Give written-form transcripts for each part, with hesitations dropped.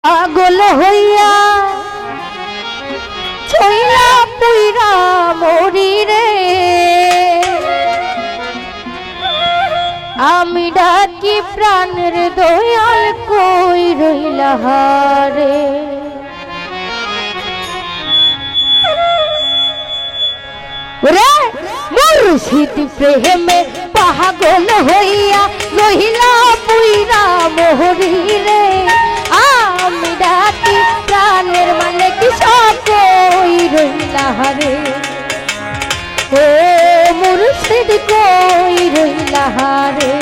পাগল হইয়া ছইলা পুইরা মরি রে, আমি ডাকি প্রাণের দয়াল কই রইলা রে। মুর্শিদ প্রেমে পাগল হইয়া রহিলা পুইরা মরি রে, আমি ডাকি প্রাণের মালিক কই রইলা রে। ও মুর্শিদ কই রইলা রে।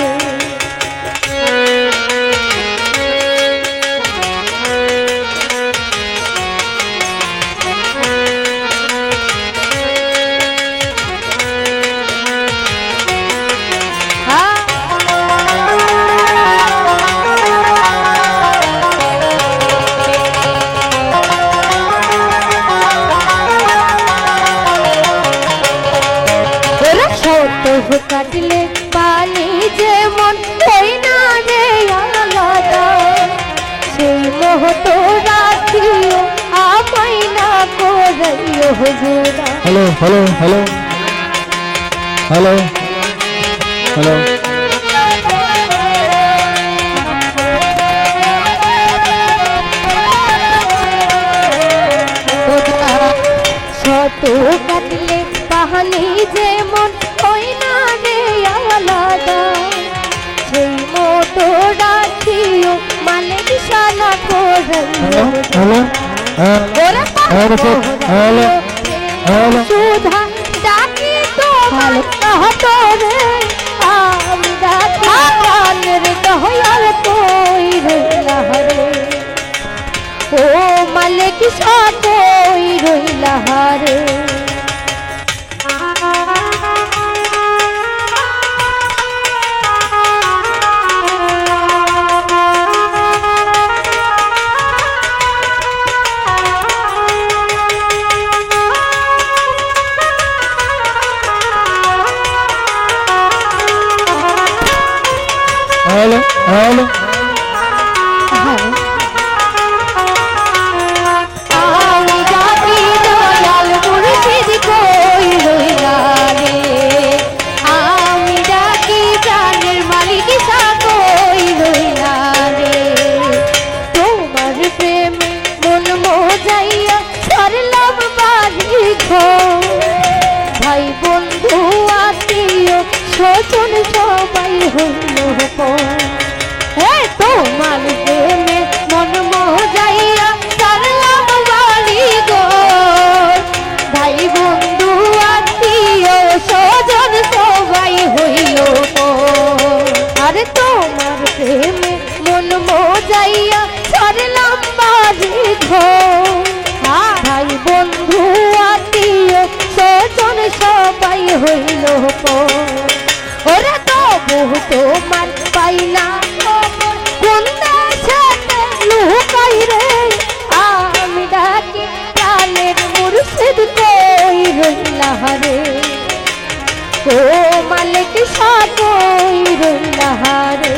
কাটলে পানি যেমন হই না রে আলাদা, সেই মোহ তো রাখিও আমায় না করাইও হুজুরা। Hello hello hello hello hello শত কাটলে পানি যেমন হই না রে আলাদা, সেই মতো রাখিও মালিক সানা করাইও সুধা ডাকি তোমার কাতরে, আমি ডাকি প্রাণের দয়াল কই রইলা রে। ও মালিক সা কই রইলা রে। হ্যালো হ্যালো আমি ডাকি দয়াল মুর্শিদ কই রইলা রে, আমি ডাকি প্রাণের মালিক সা কই রইলা রে। তোমার প্রেমে মন মোজাইয়া ছাড়লাম বাড়ি ঘর, ভাই বন্ধু আত্মীয় স্বজন সবাই হইল পর। তোমার প্রেমে মন মোজাইয়া ছাড়লাম বাড়ি ঘর, ভাই বন্ধু আত্মীয় স্বজন সবাই হইল পর। আরে তোমার প্রেমে মন মোজাইয়া ছাড়লাম বাড়ি ঘর, ভাই বন্ধু আত্মীয় স্বজন সবাই হইল পর। ওরা তবু তোমার পাইলা কোন দেশে লুকাই রে, আমি ডাকি প্রাণের মুর্শিদ কই রইলা রে। ও মালিক সা কই রইলা রে।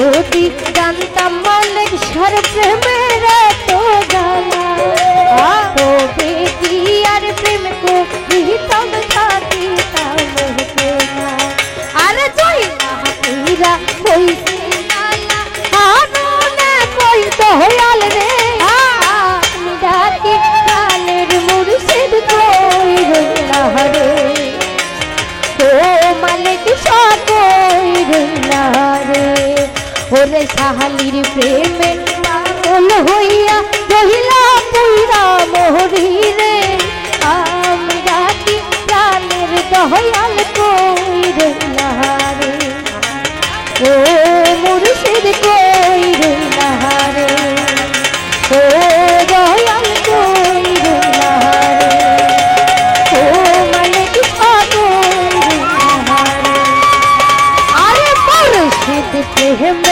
যদি জানতাম মালিকের প্রেমের তো জানা, তবে কি আর প্রেম করিতাম থাকিতাম না। মালিক সকই রইলা রে ওরে সাহালির প্রেমে পাগল হইয়া রহিলা পুইরা মোহরি রে আমরা কি প্রাণের দয়াল কই রইলা রে ও মুর্শিদ কই রইলা রে ও দয়াল কই রইলা রে ও মালিক সকই রইলা রে আরে মুর্শিদ প্রেমে